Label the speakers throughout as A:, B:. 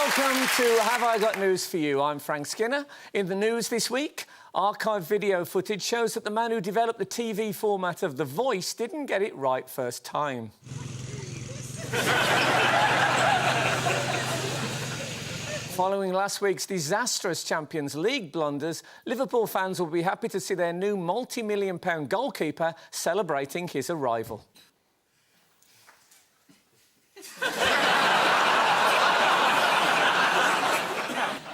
A: Welcome to Have I Got News for You? I'm Frank Skinner. In the news this week, archive video footage shows that the man who developed the TV format of The Voice didn't get it right first time. Following last week's disastrous Champions League blunders, Liverpool fans will be happy to see their new multi-million-pound goalkeeper celebrating his arrival.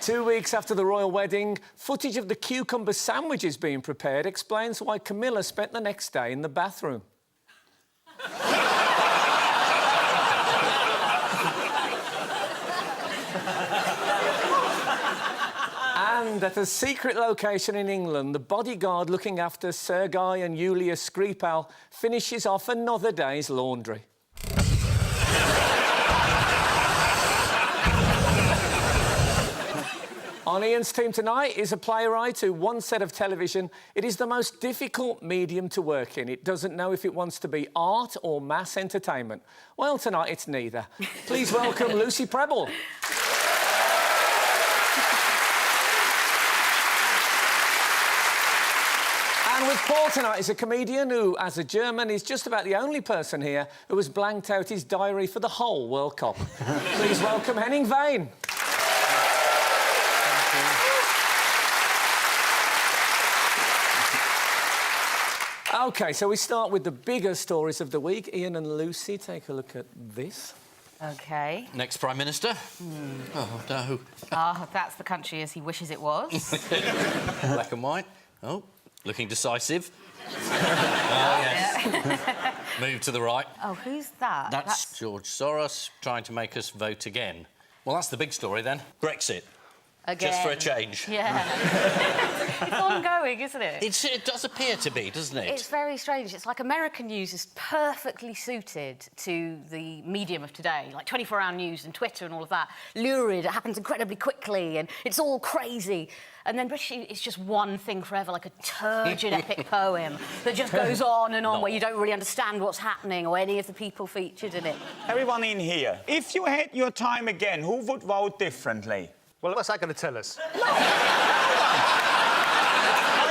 A: 2 weeks after the royal wedding, footage of the cucumber sandwiches being prepared explains why Camilla spent the next day in the bathroom. And at a secret location in England, the bodyguard looking after Sergei and Yulia Skripal finishes off another day's laundry. On Ian's team tonight is a playwright who once said of television, it is the most difficult medium to work in. It doesn't know if it wants to be art or mass entertainment. Well, tonight it's neither. Please welcome Lucy Prebble. And with Paul tonight is a comedian who, as a German, is just about the only person here who has blanked out his diary for the whole World Cup. Please welcome Henning Wehn. OK, so we start with the bigger stories of the week. Ian and Lucy, take a look at this.
B: OK.
C: Next Prime Minister? Oh, no.
B: Ah, that's the country as he wishes it was.
C: Black and white. Oh, looking decisive. Oh, yes. Move to the right.
B: Oh, who's that?
C: That's George Soros trying to make us vote again. Well, that's the big story, then. Brexit.
B: Again.
C: Just for a change.
B: Yeah. It's ongoing, isn't it?
C: It does appear to be, doesn't it?
B: It's very strange. It's like American news is perfectly suited to the medium of today, like 24-hour news and Twitter and all of that. Lurid, it happens incredibly quickly and it's all crazy. And then British, it's just one thing forever, like a turgid epic poem that just goes on and on, where you don't really understand what's happening or any of the people featured in it.
D: Everyone in here, if you had your time again, who would vote differently?
E: Well, what's that going to tell us?
D: No. I'll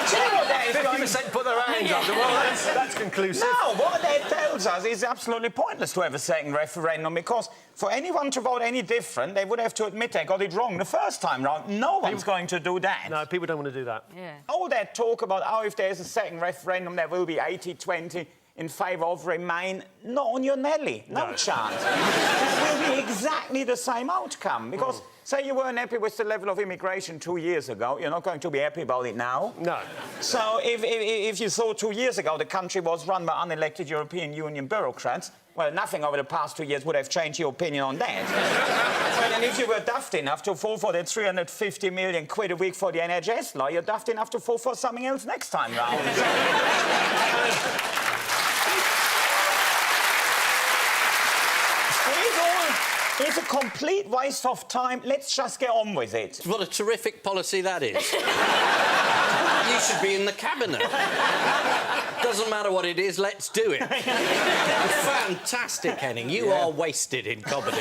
D: tell you what that is going
E: 50% put their hands up. Well, that's conclusive.
D: No, what that tells us is absolutely pointless to have a second referendum, because for anyone to vote any different, they would have to admit they got it wrong the first time round. No one's going to do that.
E: No, people don't want to do that.
B: Yeah.
D: All that talk about, oh, if there's a second referendum, there will be 80-20 in favour of Remain, not on your Nelly. No chance. That will be exactly the same outcome, because say you weren't happy with the level of immigration 2 years ago, you're not going to be happy about it now.
E: No.
D: So if you thought 2 years ago the country was run by unelected European Union bureaucrats, well, nothing over the past 2 years would have changed your opinion on that. Well, and if you were daft enough to fall for that 350 million quid a week for the NHS law, you're daft enough to fall for something else next time round. It's a complete waste of time. Let's just get on with it.
C: What a terrific policy that is. You should be in the cabinet. Doesn't matter what it is, let's do it. Fantastic, Henning. You are wasted in comedy.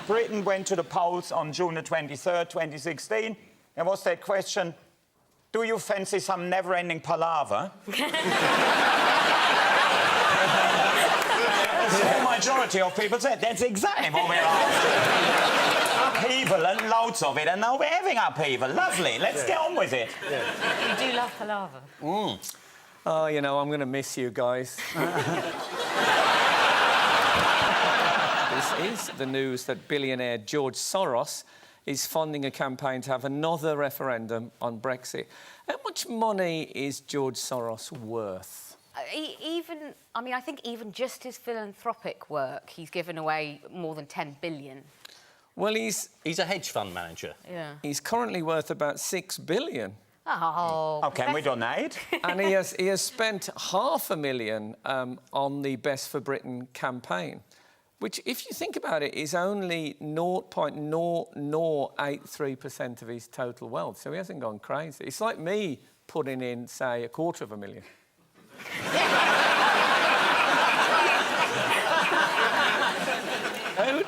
D: Britain went to the polls on June the 23rd, 2016. There was that question, do you fancy some never-ending palaver? The majority of people said that's exactly what we're after. Upheaval and loads of it, and now we're having upheaval. Lovely, let's get on with it.
B: You do love palaver.
A: Oh, you know, I'm going to miss you guys. This is the news that billionaire George Soros is funding a campaign to have another referendum on Brexit. How much money is George Soros worth?
B: I think even just his philanthropic work, he's given away more than 10 billion.
A: Well, he's
C: a hedge fund manager.
B: Yeah.
A: He's currently worth about 6 billion.
B: Oh.
D: Oh, can we donate?
A: And he has spent $500,000 on the Best for Britain campaign, which, if you think about it, is only 0.0083% of his total wealth. So he hasn't gone crazy. It's like me putting in, say, $250,000.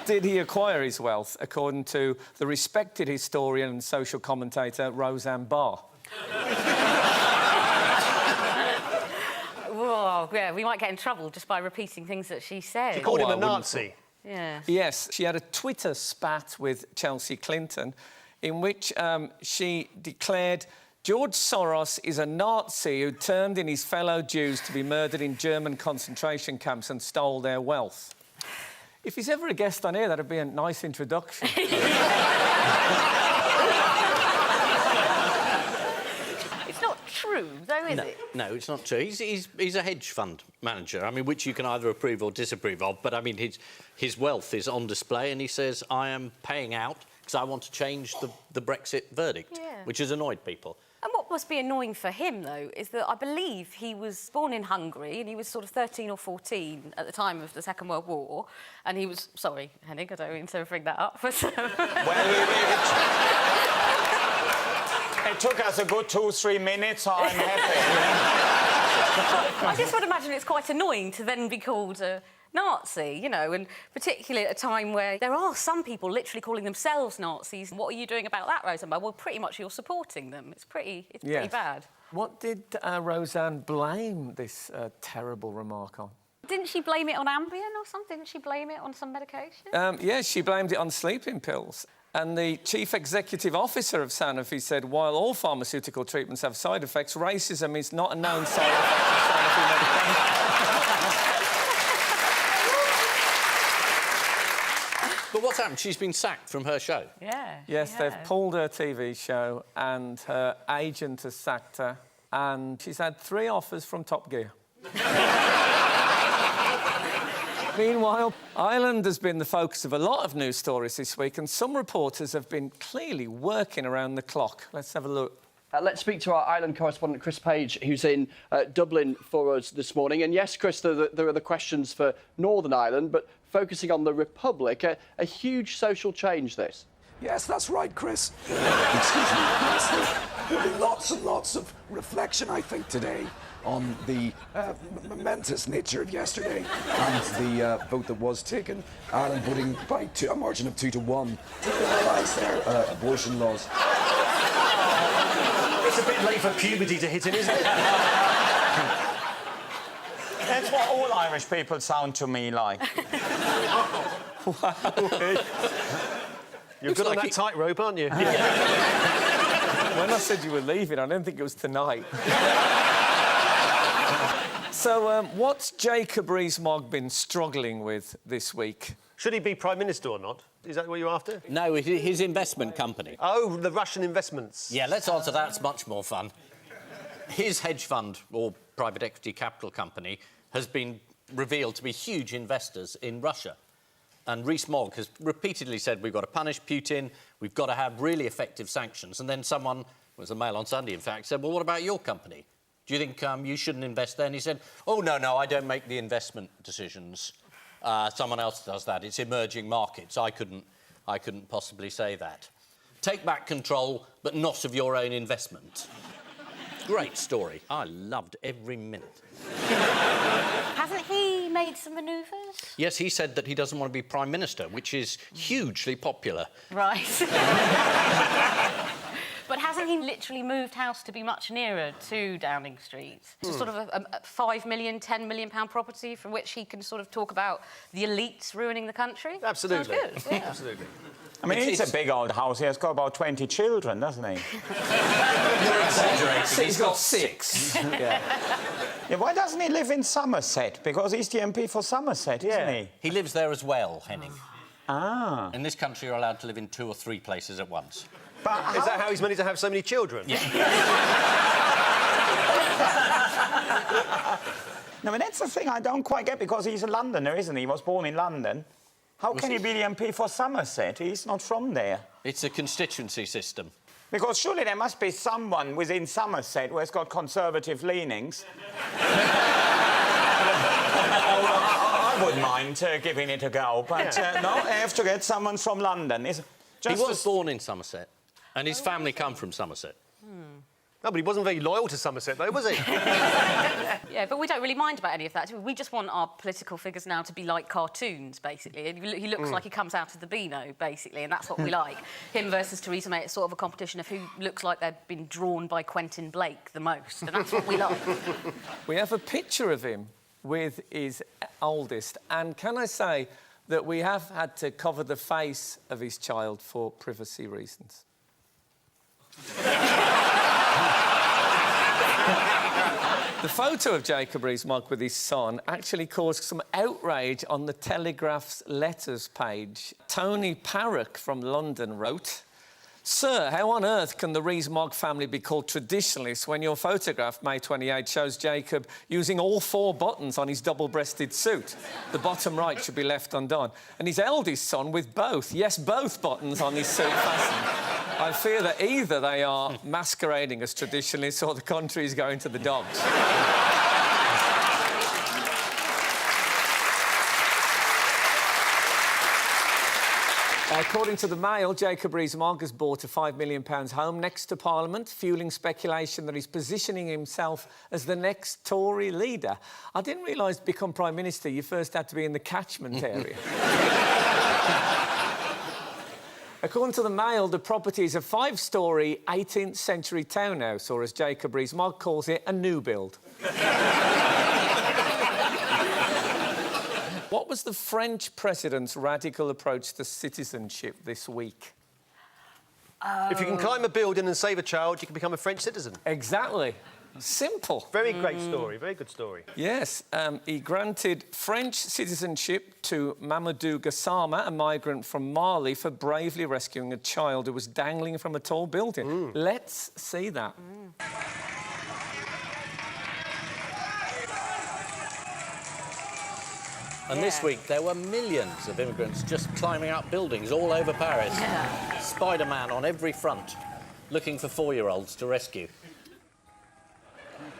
A: did he acquire his wealth, according to the respected historian and social commentator Roseanne Barr?
B: Oh, yeah, we might get in trouble just by repeating things that she said.
E: She called him a
C: I wouldn't
E: Nazi.
B: Yeah.
A: Yes, she had a Twitter spat with Chelsea Clinton in which she declared George Soros is a Nazi who turned in his fellow Jews to be murdered in German concentration camps and stole their wealth. If he's ever a guest on here, that'd be a nice introduction.
B: It's not true, though, is it?
C: No, it's not true. He's a hedge fund manager, I mean, which you can either approve or disapprove of, but, I mean, his wealth is on display, and he says, I am paying out because I want to change the Brexit verdict, which has annoyed people.
B: And what must be annoying for him, though, is that I believe he was born in Hungary and he was sort of 13 or 14 at the time of the Second World War. And he was... Sorry, Henning, I don't mean to bring that up.
D: Well, it took us a good 2-3 minutes. I'm happy.
B: I just would imagine it's quite annoying to then be called a Nazi, you know, and particularly at a time where there are some people literally calling themselves Nazis. What are you doing about that, Roseanne? Well, pretty much you're supporting them. It's pretty bad.
A: What did Roseanne blame this terrible remark on?
B: Didn't she blame it on Ambien or something? Didn't she blame it on some medication?
A: Yes, she blamed it on sleeping pills. And the chief executive officer of Sanofi said, while all pharmaceutical treatments have side effects, racism is not a known side effect of Sanofi medication.
C: But what's happened? She's been sacked from her show.
B: Yeah.
A: Yes, they've pulled her TV show and her agent has sacked her, and she's had 3 offers from Top Gear. Meanwhile, Ireland has been the focus of a lot of news stories this week, and some reporters have been clearly working around the clock. Let's have a look.
F: Let's speak to our Ireland correspondent, Chris Page, who's in Dublin for us this morning. And yes, Chris, there are the questions for Northern Ireland, but focusing on the Republic, a huge social change, this.
G: Yes, that's right, Chris. Excuse me. Yes, there'll be lots and lots of reflection, I think, today on the momentous nature of yesterday and the vote that was taken. Ireland voting by a margin of 2-1 to liberalise their abortion laws.
E: It's a bit late for puberty to hit him, isn't it?
D: That's what all Irish people sound to me like.
E: You're good on that tightrope, aren't you?
A: When I said you were leaving, I didn't think it was tonight. So, what's Jacob Rees-Mogg been struggling with this week?
E: Should he be Prime Minister or not? Is that what you're after?
C: No, his investment company.
E: Oh, the Russian investments.
C: Yeah, let's answer that. It's much more fun. His hedge fund, or private equity capital company, has been revealed to be huge investors in Russia. And Rees-Mogg has repeatedly said we've got to punish Putin, we've got to have really effective sanctions. And then someone, it was the Mail on Sunday, in fact, said, well, what about your company? Do you think you shouldn't invest there? And he said, oh, no, I don't make the investment decisions. Someone else does that. It's emerging markets. I couldn't possibly say that. Take back control, but not of your own investment. Great story. I loved every minute.
B: Hasn't he made some manoeuvres?
C: Yes, he said that he doesn't want to be Prime Minister, which is hugely popular.
B: Right. But hasn't he literally moved house to be much nearer to Downing Street? To sort of a £5 million, £10 million property from which he can sort of talk about the elites ruining the country?
E: Absolutely.
B: Sounds good, yeah.
E: Absolutely.
D: I mean, it's a big old house. He has got about 20 children, doesn't he?
C: You're exaggerating.
A: He's got 6.
D: Yeah, why doesn't he live in Somerset? Because he's the MP for Somerset, isn't he?
C: He lives there as well, Henning.
D: Ah.
C: In this country, you're allowed to live in 2 or 3 places at once.
D: But
E: Is that how he's managed to have so many children?
C: Yeah.
D: No, but that's the thing I don't quite get, because he's a Londoner, isn't he? He was born in London. How can he be the MP for Somerset? He's not from there.
C: It's a constituency system.
D: Because surely there must be someone within Somerset who has got conservative leanings. I wouldn't mind giving it a go, but no, I have to get someone from London.
C: He was born in Somerset, and his family come from Somerset.
E: No, but he wasn't very loyal to Somerset, though, was he?
B: Yeah, but we don't really mind about any of that. We just want our political figures now to be like cartoons, basically. He looks like he comes out of the Beano, basically, and that's what we like. Him versus Theresa May, it's sort of a competition of who looks like they've been drawn by Quentin Blake the most, and that's what we like.
A: We have a picture of him with his oldest, and can I say that we have had to cover the face of his child for privacy reasons. The photo of Jacob Rees-Mogg with his son actually caused some outrage on the Telegraph's letters page. Tony Parrock from London wrote, "Sir, how on earth can the Rees-Mogg family be called traditionalists when your photograph, May 28, shows Jacob using all 4 buttons on his double-breasted suit? The bottom right should be left undone. And his eldest son with both, yes, both buttons on his suit fastened. I fear that either they are masquerading as traditionalists or the country is going to the dogs." According to the Mail, Jacob Rees-Mogg has bought a £5 million home next to Parliament, fuelling speculation that he's positioning himself as the next Tory leader. I didn't realise to become Prime Minister you first had to be in the catchment area. According to the Mail, the property is a 5-storey 18th century townhouse, or as Jacob Rees-Mogg calls it, a new build. What was the French president's radical approach to citizenship this week?
E: If you can climb a building and save a child, you can become a French citizen.
A: Exactly. Simple.
E: Very great story, very good story.
A: Yes, he granted French citizenship to Mamadou Gassama, a migrant from Mali, for bravely rescuing a child who was dangling from a tall building. Let's see that.
C: And this week, there were millions of immigrants just climbing up buildings all over Paris.
B: Yeah.
C: Spider-Man on every front, looking for 4-year-olds to rescue.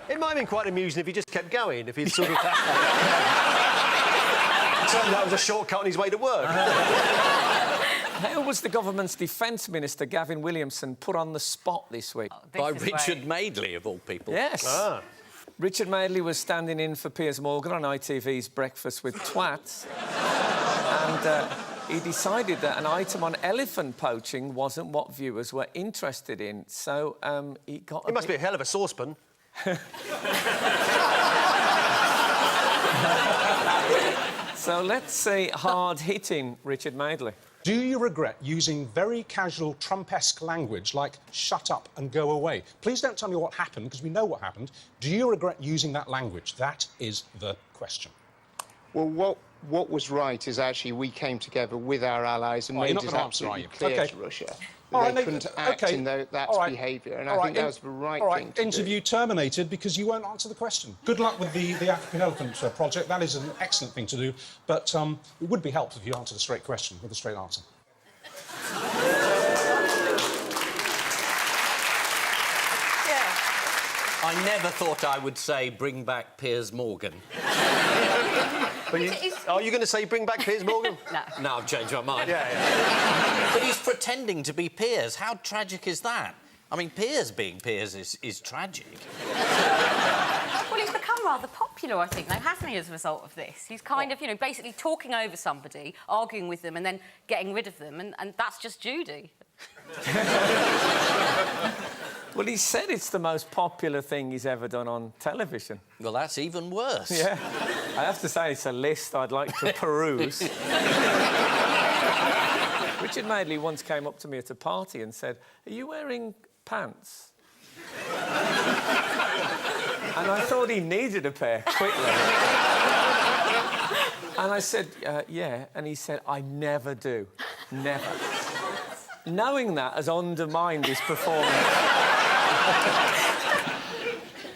E: It might have been quite amusing if he just kept going, if he'd sort of... turned out it was a shortcut on his way to work.
A: How was the government's defence minister, Gavin Williamson, put on the spot this week?
C: By Richard Madeley, of all people.
A: Yes.
E: Ah.
A: Richard Madeley was standing in for Piers Morgan on ITV's Breakfast with Twats, and he decided that an item on elephant poaching wasn't what viewers were interested in, so he got...
E: It must be a hell of a saucepan.
A: So let's see hard-hitting Richard Madeley.
H: Do you regret using very casual Trump-esque language like shut up and go away? Please don't tell me what happened, because we know what happened. Do you regret using that language? That is the question.
I: Well, what was right is actually we came together with our allies and made it absolutely clear to Russia that they couldn't act in that behaviour, and I think that was the right thing to
H: Interview terminated because you won't answer the question. Good luck with the African Elephant project. That is an excellent thing to do, but it would be helpful if you answered a straight question with a straight answer.
C: I never thought I would say bring back Piers Morgan.
E: But are you going to say bring back Piers Morgan?
B: No.
C: No, I've changed my mind.
E: Yeah.
C: But he's pretending to be Piers. How tragic is that? I mean, Piers being Piers is tragic.
B: Well, he's become rather popular, I think, though, hasn't he, as a result of this? He's kind of, you know, basically talking over somebody, arguing with them and then getting rid of them, and that's just Judy.
A: Well, he said it's the most popular thing he's ever done on television.
C: Well, that's even worse.
A: Yeah. I have to say, it's a list I'd like to peruse. Richard Madeley once came up to me at a party and said, "Are you wearing pants?" And I thought he needed a pair quickly. And I said, yeah. And he said, "I never do. Never." Knowing that has undermined his performance.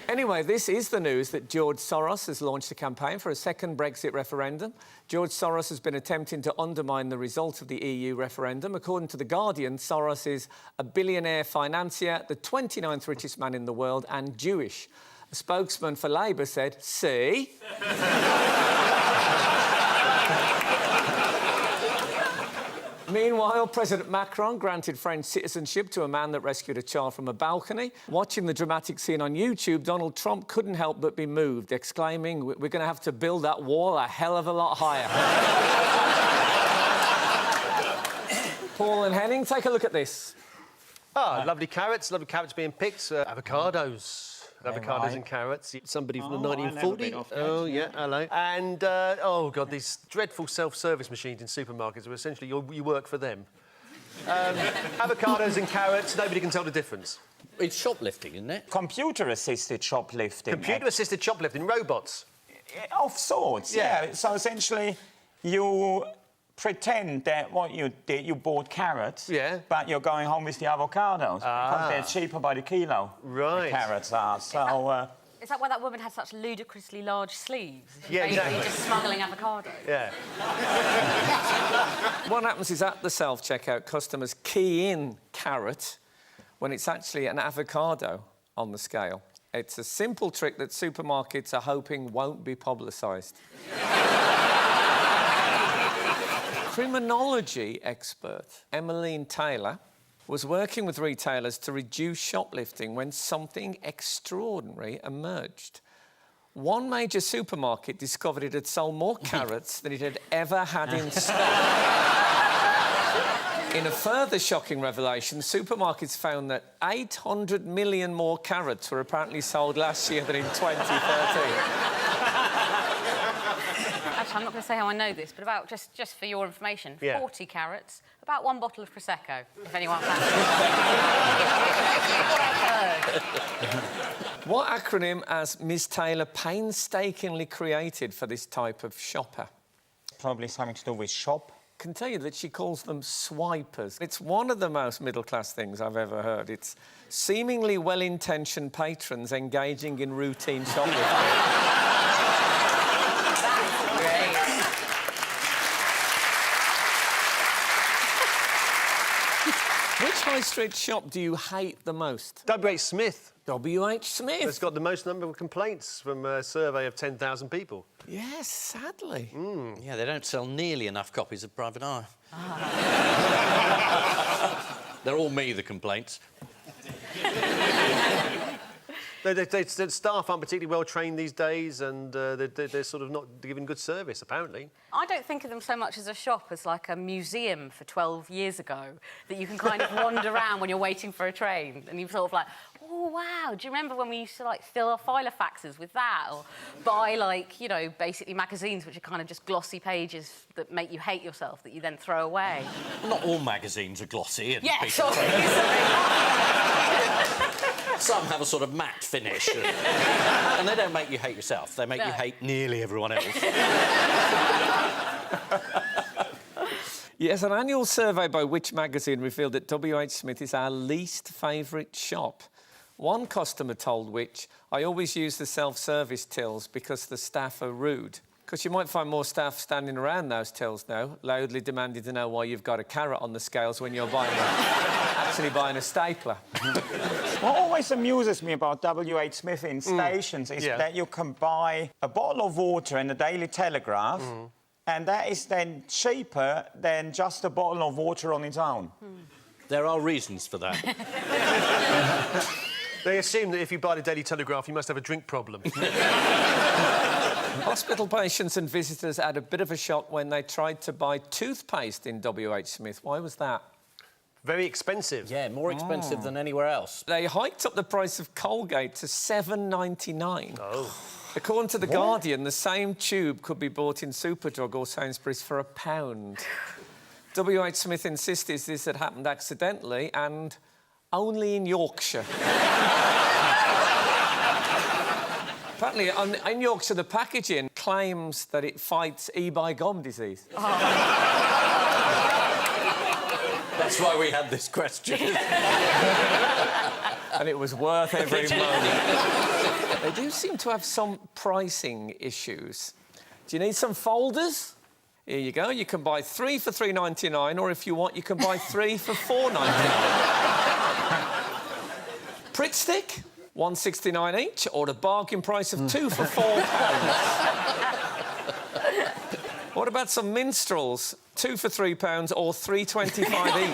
A: Anyway, this is the news that George Soros has launched a campaign for a second Brexit referendum. George Soros has been attempting to undermine the result of the EU referendum. According to The Guardian, Soros is a billionaire financier, the 29th richest man in the world, and Jewish. A spokesman for Labour said, "See?" Meanwhile, President Macron granted French citizenship to a man that rescued a child from a balcony. Watching the dramatic scene on YouTube, Donald Trump couldn't help but be moved, exclaiming, "We're going to have to build that wall a hell of a lot higher." Paul and Henning, take a look at this.
E: Ah, lovely carrots being picked. Avocados. Avocados and carrots. Somebody from the 1940s. Oh, yeah, hello. And, oh, God, these dreadful self-service machines in supermarkets where essentially you work for them. Avocados and carrots, nobody can tell the difference.
C: It's shoplifting, isn't it?
D: Computer-assisted shoplifting.
E: Computer-assisted shoplifting, robots.
D: Of sorts, yeah. So essentially, you pretend that what you did, you bought carrots, but you're going home with the avocados because they're cheaper by the kilo.
E: Right.
D: The carrots are. So.
B: Is that why that woman had such ludicrously large sleeves?
E: Yeah, exactly.
B: Just smuggling avocados.
E: Yeah.
A: What happens is at the self-checkout, customers key in carrot when it's actually an avocado on the scale. It's a simple trick that supermarkets are hoping won't be publicised. Criminology expert Emmeline Taylor was working with retailers to reduce shoplifting when something extraordinary emerged. One major supermarket discovered it had sold more carrots than it had ever had in stock. In a further shocking revelation, supermarkets found that 800 million more carrots were apparently sold last year than in 2013.
B: Actually, I'm not going to say how I know this, but about, just for your information, 40 carrots, about 1 bottle of Prosecco, if anyone fancies.
A: What acronym has Ms Taylor painstakingly created for this type of shopper?
D: Probably something to do with shop.
A: I can tell you that she calls them swipers. It's one of the most middle-class things I've ever heard. It's seemingly well-intentioned patrons engaging in routine shoplifting. Which high street shop do you hate the most?
E: W.H. Smith.
A: W.H. Smith?
E: It's got the most number of complaints from a survey of 10,000 people.
A: Yes, sadly.
C: Yeah, they don't sell nearly enough copies of Private Eye. They're all me, the complaints.
E: The staff aren't particularly well trained these days, and they're sort of not giving good service, apparently.
B: I don't think of them so much as a shop as like a museum for 12 years ago that you can kind of wander around when you're waiting for a train and you're sort of like, oh, wow, do you remember when we used to, like, fill our filofaxes with that? Or buy, like, you know, basically magazines which are kind of just glossy pages that make you hate yourself that you then throw away.
C: Well, not all magazines are glossy. And
B: yeah, sorry.
C: Some have a sort of matte finish. And they don't make you hate yourself. They make you hate nearly everyone else.
A: Yes, an annual survey by Which magazine revealed that W.H. Smith is our least favourite shop. One customer told Which, "I always use the self-service tills because the staff are rude." Because you might find more staff standing around those tills now, loudly demanding to know why you've got a carrot on the scales when you're actually buying a stapler.
D: What always amuses me about W.H. Smith in stations is that you can buy a bottle of water in the Daily Telegraph, and that is then cheaper than just a bottle of water on its own.
C: There are reasons for that.
E: They assume that if you buy the Daily Telegraph, you must have a drink problem.
A: Hospital patients and visitors had a bit of a shock when they tried to buy toothpaste in W.H. Smith. Why was that?
E: Very expensive.
C: Yeah, more expensive than anywhere else.
A: They hiked up the price of Colgate to $7.99. Oh. According to The Guardian, the same tube could be bought in Superdrug or Sainsbury's for £1. W.H. Smith insisted this had happened accidentally and only in Yorkshire. Apparently, in Yorkshire, the packaging claims that it fights E-by gum disease.
C: That's why we had this question.
A: And it was worth every moment. They do seem to have some pricing issues. Do you need some folders? Here you go. You can buy 3 for $3.99, or if you want, you can buy 3 for $4.99. Pritt stick, $1.69 each, or the bargain price of 2 for £4. What about some minstrels? 2 for £3 or £3.25 each.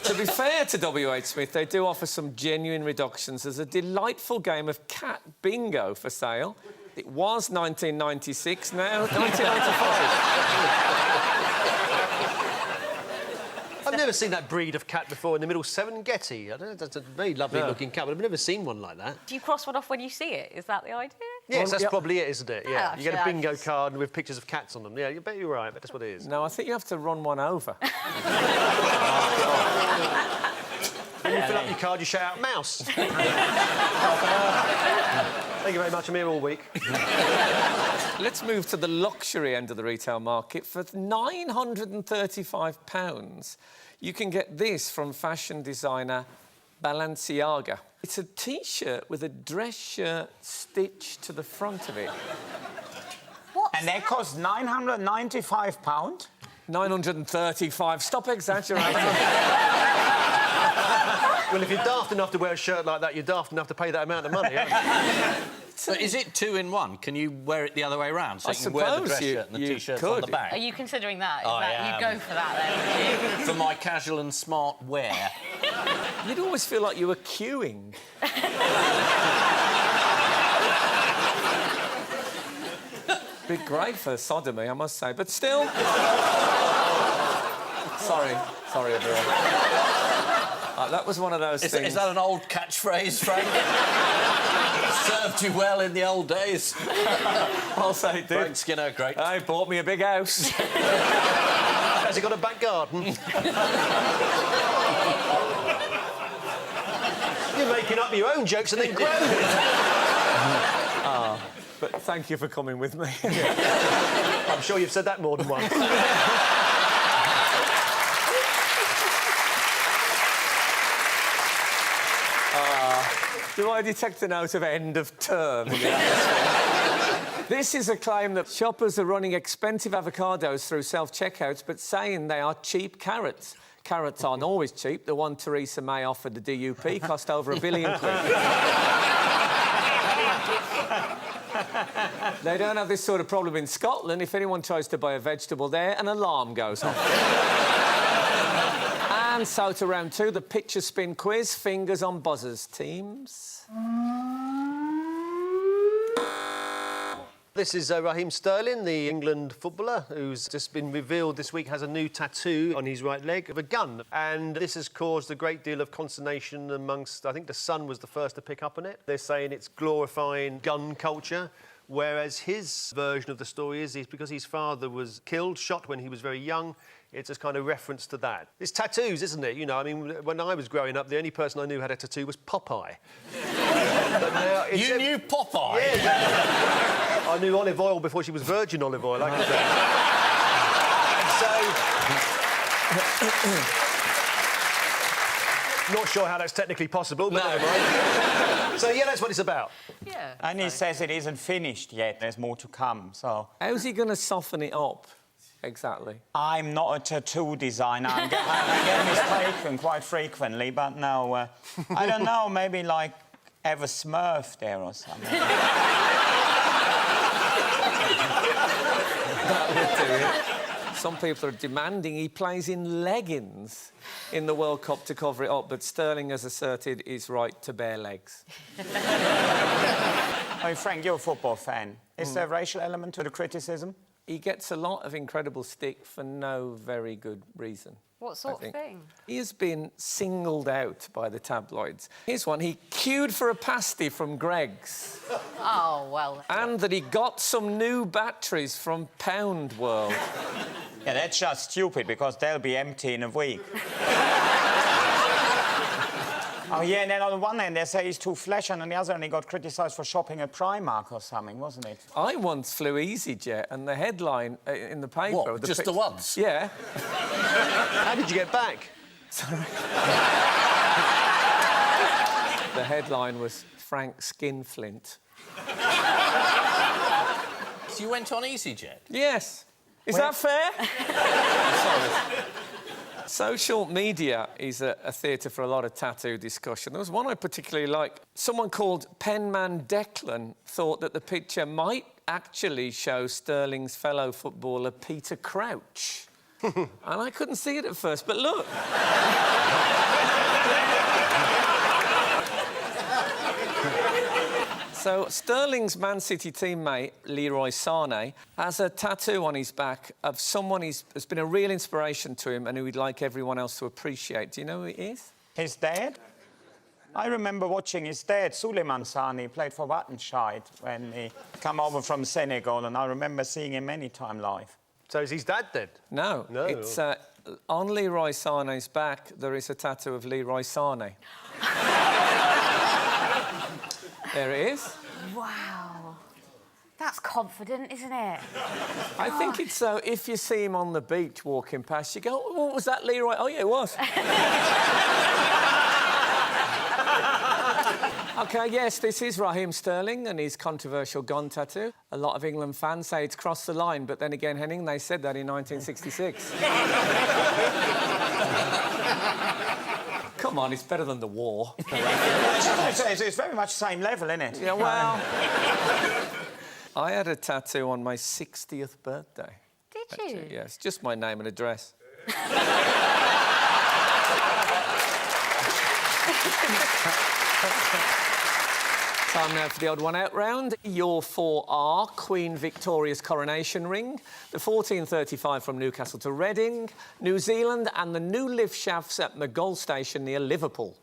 A: To be fair to WH Smith, they do offer some genuine reductions. There's a delightful game of cat bingo for sale. It was 1996, now 1995.
E: I've never seen that breed of cat before in the Middle Serengeti. I don't know, that's a very lovely-looking cat, but I've never seen one like that.
B: Do you cross one off when you see it? Is that the idea?
E: Yes, that's probably it, isn't it? Yeah.
B: Oh,
E: You get a bingo card with pictures of cats on them. Yeah, you bet you're right, but that's what it is.
A: No, I think you have to run one over.
E: When you fill up your card, you shout out, mouse. Thank you very much. I'm here all week.
A: Let's move to the luxury end of the retail market. For £935, you can get this from fashion designer Balenciaga. It's a T-shirt with a dress shirt stitched to the front of it.
B: What?
D: And they cost £995?
A: 935. Stop exaggerating.
E: Well, if you're daft enough to wear a shirt like that, you're daft enough to pay that amount of money, aren't you?
C: But is it 2 in 1? Can you wear it the other way around? So you can wear the dress shirt and the T-shirt on the back?
B: Are you considering that? Is
C: I
B: that
C: am.
B: you go for that then?
C: For my casual and smart wear.
A: You'd always feel like you were queuing. Bit great for sodomy, I must say, but still... Sorry, everyone. That was one of those things...
C: Is that an old catchphrase, Frank? Served you well in the old days.
A: I'll say it did.
C: Frank Skinner, great.
A: I bought me a big house.
E: Has he got a back garden? You're making up your own jokes and then quoting it.
A: But thank you for coming with me.
E: I'm sure you've said that more than once.
A: Do I detect a note of end of term in the atmosphere? This is a claim that shoppers are running expensive avocados through self-checkouts but saying they are cheap carrots. Carrots aren't always cheap. The one Theresa May offered the DUP cost over £1 billion. They don't have this sort of problem in Scotland. If anyone tries to buy a vegetable there, an alarm goes off. And so to round 2, the picture spin quiz. Fingers on buzzers, teams.
E: This is Raheem Sterling, the England footballer, who's just been revealed this week has a new tattoo on his right leg of a gun. And this has caused a great deal of consternation amongst... I think The Sun was the first to pick up on it. They're saying it's glorifying gun culture, whereas his version of the story is because his father was killed, shot when he was very young. It's a kind of reference to that. It's tattoos, isn't it? You know, I mean, when I was growing up, the only person I knew had a tattoo was Popeye.
C: You knew Popeye?
E: Yeah. I knew Olive Oil before she was virgin olive oil, I can say. So... Not sure how that's technically possible, but never mind. So, yeah, that's what it's about.
B: Yeah.
D: And he says it isn't finished yet. There's more to come, so...
A: How's he going to soften it up, exactly?
D: I'm not a tattoo designer. I get mistaken quite frequently, but no, I don't know, maybe, like, have a Smurf there or something.
A: That would do it. Some people are demanding he plays in leggings in the World Cup to cover it up, but Sterling has asserted his right to bare legs.
D: I mean, Frank, you're a football fan. Is there a racial element to the criticism?
A: He gets a lot of incredible stick for no very good reason.
B: What sort of thing?
A: He has been singled out by the tabloids. Here's one. He queued for a pasty from Greggs.
B: Oh, well...
A: And that he got some new batteries from Pound World.
D: Yeah, that's just stupid, because they'll be empty in a week. Oh, yeah, and then on the one hand, they say he's too flashy, and on the other hand, he got criticised for shopping at Primark or something, wasn't it?
A: I once flew EasyJet, and the headline in the paper...
C: What, just the once?
A: Yeah.
E: How did you get back?
A: Sorry. The headline was Frank Skinflint.
C: So you went on EasyJet?
A: Yes. Is that fair? Sorry. Social media is a theatre for a lot of tattoo discussion. There was one I particularly liked. Someone called Penman Declan thought that the picture might actually shows Sterling's fellow footballer Peter Crouch. And I couldn't see it at first, but look. So Sterling's Man City teammate, Leroy Sané, has a tattoo on his back of someone who's been a real inspiration to him and who he'd like everyone else to appreciate. Do you know who it is?
D: His dad? I remember watching his dad, Souleymane Sané, played for Wattenscheid when he came over from Senegal, and I remember seeing him many times live.
E: So is his dad dead?
A: No. It's on Leroy Sané's back, there is a tattoo of Leroy Sané. There it is.
B: Wow. That's confident, isn't it?
A: I think it's so if you see him on the beach walking past, you go, oh, what was that, Leroy? Oh, yeah, it was. OK, yes, this is Raheem Sterling and his controversial gun tattoo. A lot of England fans say it's crossed the line, but then again, Henning, they said that in 1966. Come on, it's better than the war.
D: It's very much the same level, isn't it?
A: Yeah, well... I had a tattoo on my 60th birthday.
B: Did you?
A: Yes, just my name and address. Time now for the odd one out round. Your 4R, Queen Victoria's coronation ring, the 1435 from Newcastle to Reading, New Zealand, and the new lift shafts at Maghull Station near Liverpool.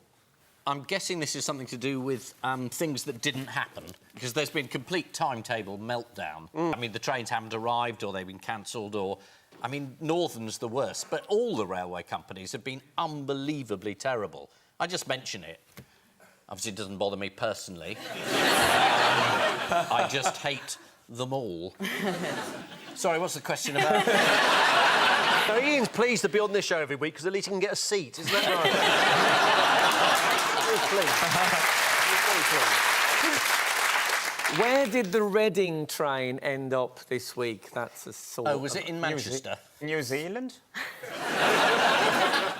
C: I'm guessing this is something to do with things that didn't happen, because there's been complete timetable meltdown. I mean, the trains haven't arrived, or they've been cancelled, or... I mean, Northern's the worst, but all the railway companies have been unbelievably terrible. I just mention it. Obviously, it doesn't bother me personally. I just hate them all. Sorry, what's the question about?
E: So Ian's pleased to be on this show every week because at least he can get a seat, isn't that right?
A: Where did the Reading train end up this week? That's a sort of...
C: Oh, was it in Manchester?
D: New Zealand?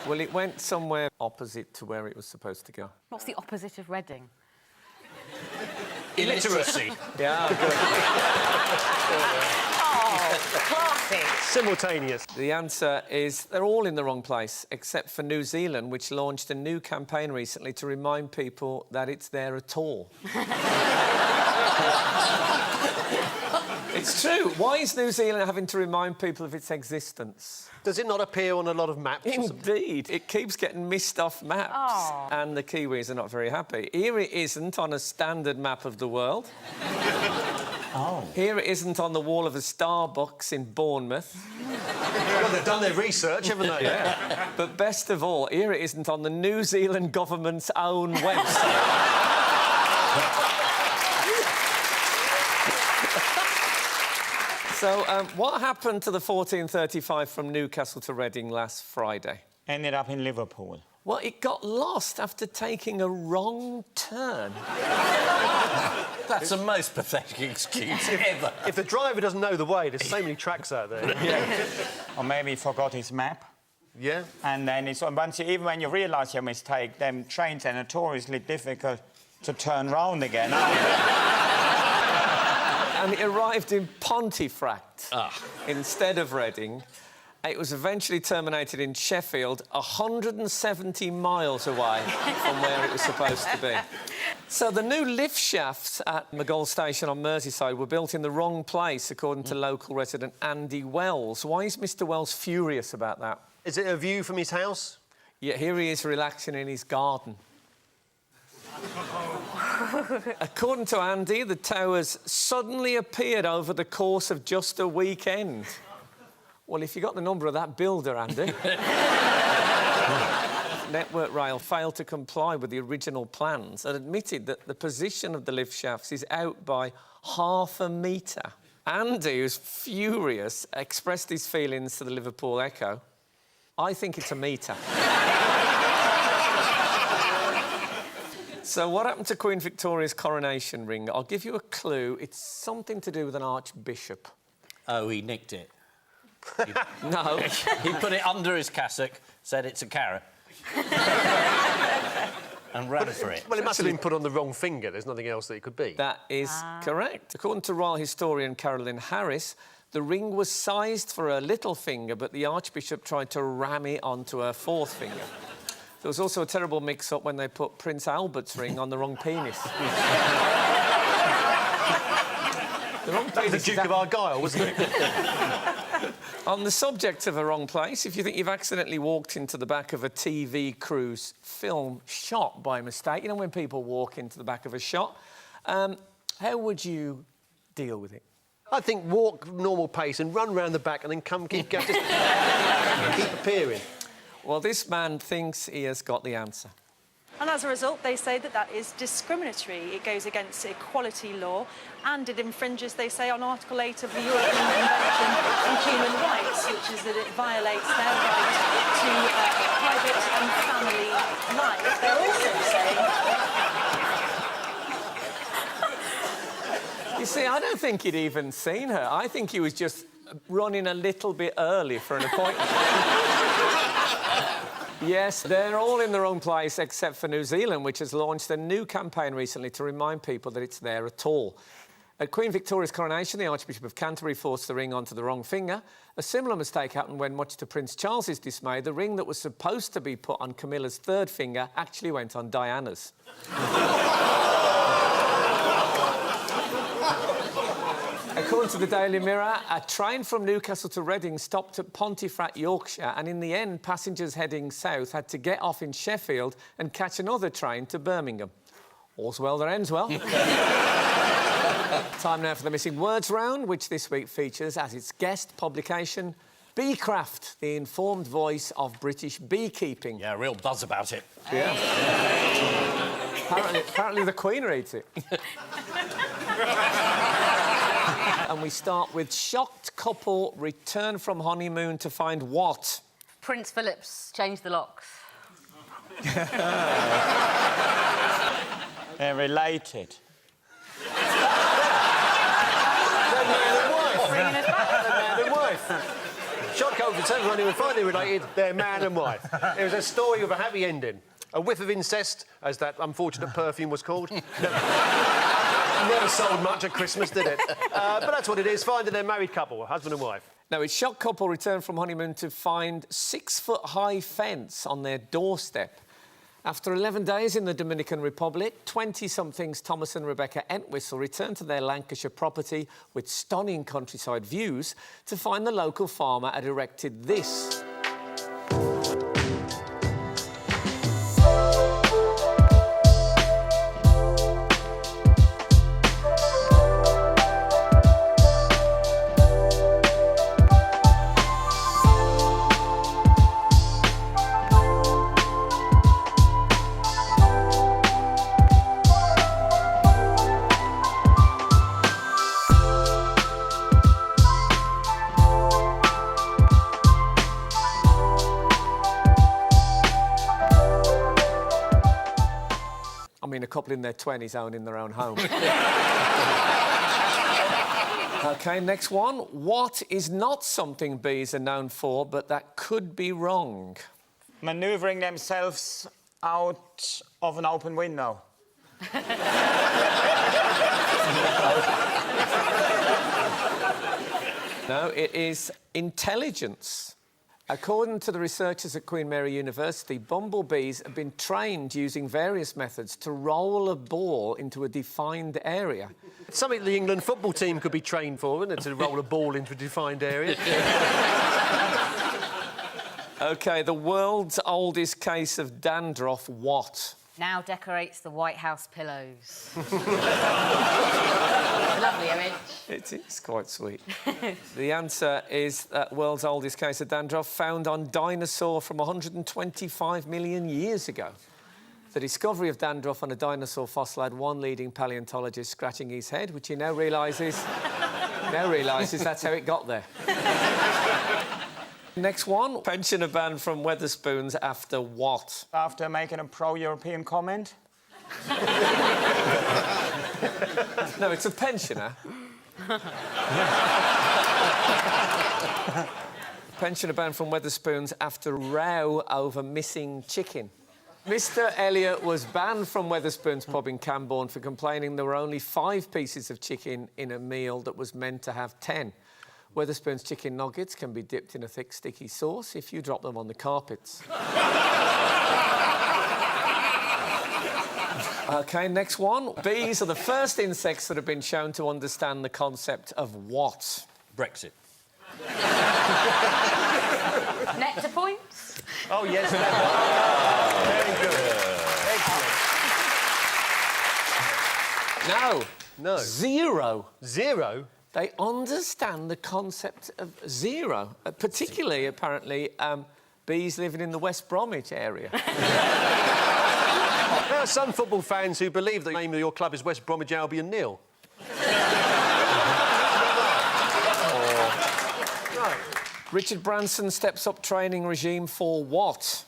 A: Well, it went somewhere opposite to where it was supposed to go.
B: What's the opposite of Reading?
C: Illiteracy.
A: Yeah, good.
B: Oh, classy.
E: Simultaneous.
A: The answer is they're all in the wrong place, except for New Zealand, which launched a new campaign recently to remind people that it's there at all. It's true. Why is New Zealand having to remind people of its existence?
E: Does it not appear on a lot of maps?
A: Indeed. It keeps getting missed off maps.
B: Oh.
A: And the Kiwis are not very happy. Here it isn't on a standard map of the world.
D: Oh.
A: Here it isn't on the wall of a Starbucks in Bournemouth.
E: Well, they've done their research, haven't they?
A: Yeah. But best of all, here it isn't on the New Zealand government's own website. So, what happened to the 1435 from Newcastle to Reading last Friday?
D: Ended up in Liverpool.
A: Well, it got lost after taking a wrong turn.
C: That's the most pathetic excuse ever.
E: If the driver doesn't know the way, there's so many tracks out there.
A: Yeah.
D: Or maybe he forgot his map.
E: Yeah.
D: And then it's once you, even when you realise your mistake, them trains are notoriously difficult to turn round again.
A: And it arrived in Pontefract instead of Reading. It was eventually terminated in Sheffield, 170 miles away from where it was supposed to be. So the new lift shafts at Maghull Station on Merseyside were built in the wrong place, according to local resident Andy Wells. Why is Mr Wells furious about that?
E: Is it a view from his house?
A: Yeah, here he is relaxing in his garden. According to Andy, the towers suddenly appeared over the course of just a weekend. Well, if you got the number of that builder, Andy... Network Rail failed to comply with the original plans and admitted that the position of the lift shafts is out by ½ a metre. Andy, who's furious, expressed his feelings to the Liverpool Echo. I think it's a metre. So what happened to Queen Victoria's coronation ring? I'll give you a clue. It's something to do with an archbishop.
C: Oh, he nicked it.
A: No.
C: He put it under his cassock, said it's a carrot. and ran for it.
E: Well, it must have been put on the wrong finger. There's nothing else that it could be.
A: That is correct. According to royal historian Carolyn Harris, the ring was sized for her little finger, but the Archbishop tried to ram it onto her fourth finger. There was also a terrible mix-up when they put Prince Albert's ring on the wrong penis. The wrong
E: That was the Duke of Argyll, wasn't it?
A: On the subject of a wrong place, if you think you've accidentally walked into the back of a TV crew's film shot by mistake, you know when people walk into the back of a shot, how would you deal with it?
E: I think walk normal pace and run round the back and then keep appearing.
A: Well, this man thinks he has got the answer.
J: And as a result, they say that that is discriminatory. It goes against equality law and it infringes, they say, on Article 8 of the European Convention on Human Rights, which is that it violates their right to private and family life. They're also saying...
A: You see, I don't think he'd even seen her. I think he was just running a little bit early for an appointment. Yes, they're all in the wrong place except for New Zealand, which has launched a new campaign recently to remind people that it's there at all. At Queen Victoria's coronation, the Archbishop of Canterbury forced the ring onto the wrong finger. A similar mistake happened when, much to Prince Charles's dismay, the ring that was supposed to be put on Camilla's third finger actually went on Diana's. According to the Daily Mirror, a train from Newcastle to Reading stopped at Pontefract, Yorkshire, and in the end, passengers heading south had to get off in Sheffield and catch another train to Birmingham. All's well that ends well. Time now for the Missing Words round, which this week features as its guest publication, Beecraft, the informed voice of British beekeeping.
C: Yeah, real buzz about it.
A: Yeah. apparently the Queen reads it. And we start with shocked couple return from honeymoon to find what?
B: Prince Philip's changed the locks.
D: They're related.
E: They're man and wife.
B: Bringing us back.
E: They're man and wife. Shocked couple return from honeymoon, finally related, they're man and wife. It was a story of a happy ending. A whiff of incest, as that unfortunate perfume was called. Never sold much at Christmas, did it? But that's what it is, finding their married couple, husband and wife.
A: Now, it's shocked couple returned from honeymoon to find 6-foot-high fence on their doorstep. After 11 days in the Dominican Republic, 20-somethings Thomas and Rebecca Entwistle returned to their Lancashire property with stunning countryside views to find the local farmer had erected this. I mean, a couple in their 20s owning their own home. OK, next one. What is not something bees are known for, but that could be wrong?
D: Manoeuvring themselves out of an open window.
A: No, it is intelligence. According to the researchers at Queen Mary University, bumblebees have been trained using various methods to roll a ball into a defined area.
E: It's something the England football team could be trained for, wouldn't it, to roll a ball into a defined area?
A: OK, the world's oldest case of dandruff, what?
B: Now decorates the White House pillows. Lovely image.
A: It is quite sweet. The answer is that world's oldest case of dandruff found on dinosaur from 125 million years ago. The discovery of dandruff on a dinosaur fossil had one leading paleontologist scratching his head, which he now realises that's how it got there. Next one. Pensioner banned from Wetherspoons after what?
D: After making a pro-European comment?
A: No, it's a pensioner. Pensioner banned from Wetherspoons after row over missing chicken. Mr. Elliot was banned from Wetherspoon's pub in Camborne for complaining there were only 5 pieces of chicken in a meal that was meant to have 10. Wetherspoon's chicken nuggets can be dipped in a thick, sticky sauce if you drop them on the carpets. OK, next one. Bees are the first insects that have been shown to understand the concept of what?
C: Brexit.
B: Nectar points?
E: Oh, yes. Very good.
A: No.
E: No.
A: Zero.
E: Zero?
A: They understand the concept of zero, particularly, apparently, bees living in the West Bromwich area.
E: There are some football fans who believe the name of your club is West Bromwich Albion nil.
A: Right. Richard Branson steps up training regime for what?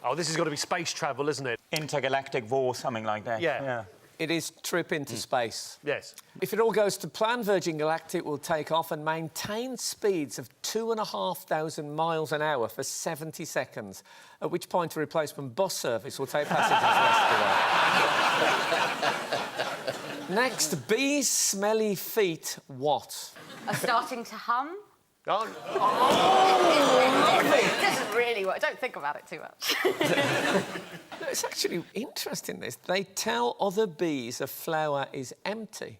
E: Oh, this has got to be space travel, isn't it?
D: Intergalactic war, something like that.
E: Yeah.
A: It is trip into space.
E: Yes.
A: If it all goes to plan, Virgin Galactic will take off and maintain speeds of 2,500 miles an hour for 70 seconds, at which point a replacement bus service will take passengers west away. Next, bees' smelly feet what?
B: Are starting to hum?
E: Oh,
B: It doesn't really work. Don't think about it too much.
A: No, it's actually interesting, this. They tell other bees a flower is empty.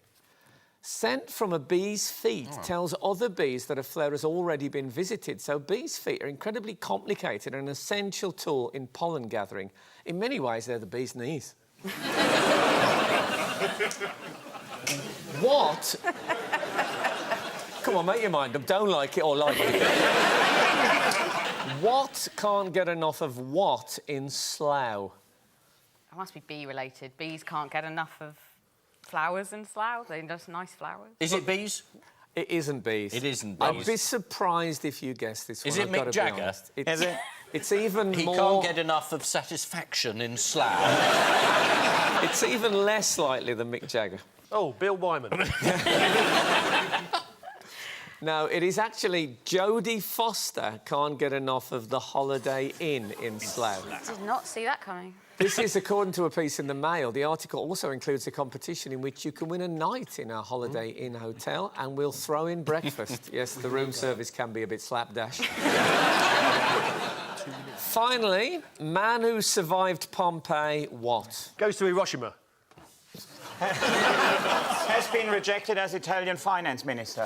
A: Scent from a bee's feet tells other bees that a flower has already been visited. So bees' feet are incredibly complicated and an essential tool in pollen gathering. In many ways, they're the bee's knees. What? Come on, make your mind up. Don't like it or like it. What can't get enough of what in Slough?
B: It must be bee-related. Bees can't get enough of flowers in Slough. They're just nice flowers.
C: Is it bees?
A: It isn't bees.
C: It isn't
A: I'd
C: bees.
A: be surprised if you guessed this one.
C: Is it
A: I've gotta
C: Mick
A: be
C: Jagger?
A: honest.
D: Is it?
A: It's even
C: He
A: more...
C: can't get enough of satisfaction in Slough.
A: It's even less likely than Mick Jagger.
E: oh, Bill Wyman.
A: No, it is actually Jodie Foster can't get enough of the Holiday Inn in Slough.
B: Did not see that coming.
A: This is according to a piece in the Mail. The article also includes a competition in which you can win a night in our Holiday Inn hotel, and we'll throw in breakfast. Yes, the room service can be a bit slapdash. Finally, man who survived Pompeii, what?
E: Goes to Hiroshima.
D: Has been rejected as Italian finance minister.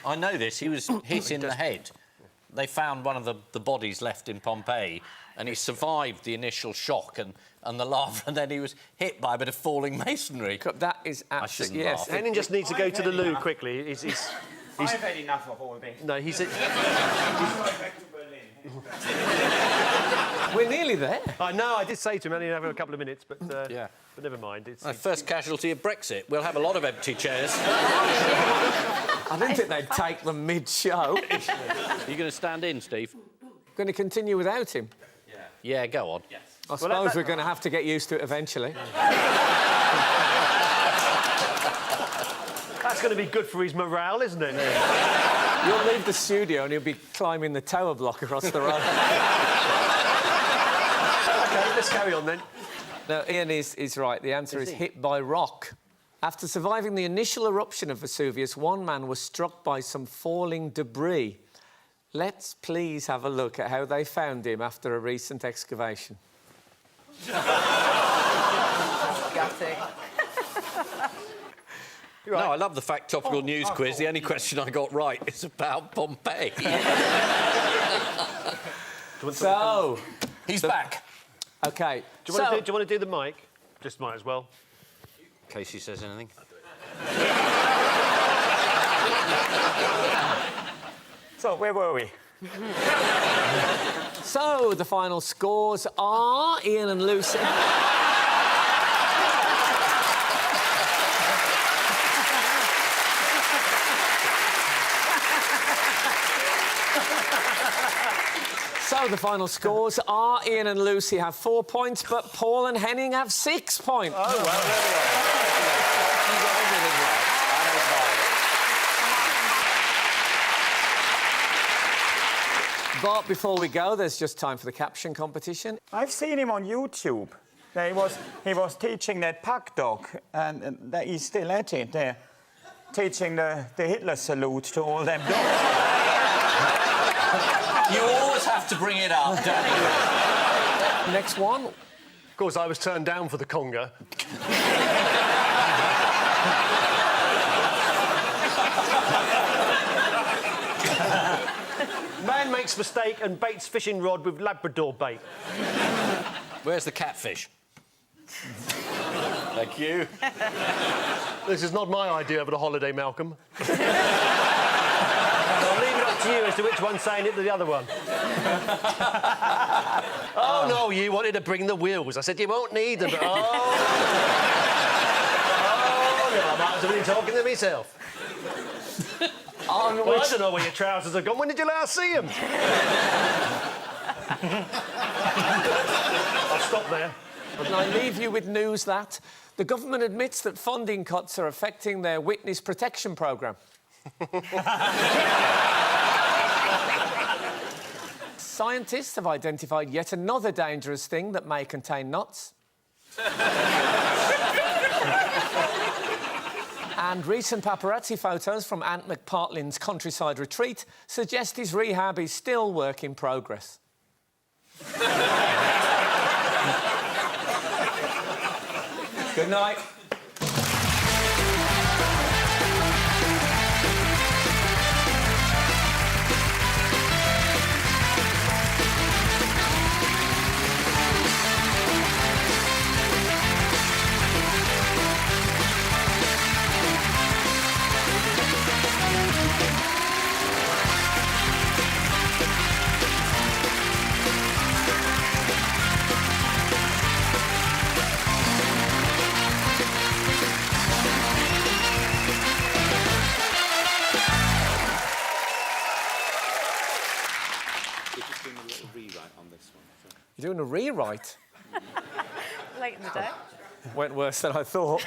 C: I know this. He was hit in the head. They found one of the bodies left in Pompeii, and he survived the initial shock and the lava, and then he was hit by a bit of falling masonry.
A: That is absolutely... Yes.
C: laugh.
E: Henning just needs to go to the loo quickly.
D: I've had enough of all this.
E: No, he's...
A: We're nearly there.
E: I know, I did say to him, only have a couple of minutes, but...
C: Yeah.
E: But never mind. It's...
C: First casualty of Brexit. We'll have a lot of empty chairs.
A: I didn't think they'd take them mid-show.
C: Are you going to stand in, Steve?
A: Going to continue without him?
C: Yeah, go on.
A: I suppose we're going to have to get used to it eventually.
E: That's going to be good for his morale, isn't it?
A: You'll leave the studio and he'll be climbing the tower block across the road.
E: OK, let's carry on then.
A: No, Ian is right. The answer is hit by rock. After surviving the initial eruption of Vesuvius, one man was struck by some falling debris. Let's please have a look at how they found him after a recent excavation.
B: Gutting.
C: No, I love the fact topical news quiz. The only question I got right is about Pompeii.
A: So...
C: He's back.
A: OK.
E: Do you want to do the mic? Just might as well.
C: In case he says anything.
D: So, where were we?
A: So, the final scores are Ian and Lucy. So, the final scores are Ian and Lucy have 4 points, but Paul and Henning have 6 points.
E: Oh, well, there we are.
C: You got everything right. I
A: But before we go, there's just time for the caption competition.
D: I've seen him on YouTube. He was teaching that pack dog, and that he's still at it there, teaching the Hitler salute to all them dogs.
C: You always have to bring it up, don't you?
A: Next one.
E: Of course, I was turned down for the conga. Man makes mistake and baits fishing rod with Labrador bait.
C: Where's the catfish? Thank you.
E: This is not my idea of a holiday, Malcolm. I'll leave it up to you as to which one's saying it to the other one. Oh, no, you wanted to bring the wheels. I said you won't need them. Oh, no, I might as well be talking to myself. Well, I don't know where your trousers have gone. When did you last see them? I'll stop there.
A: And I leave you with news that the government admits that funding cuts are affecting their witness protection programme. Scientists have identified yet another dangerous thing that may contain nuts. And recent paparazzi photos from Ant McPartlin's countryside retreat suggest his rehab is still work in progress. Good night. You're doing a rewrite?
B: Late in the day.
A: Went worse than I thought.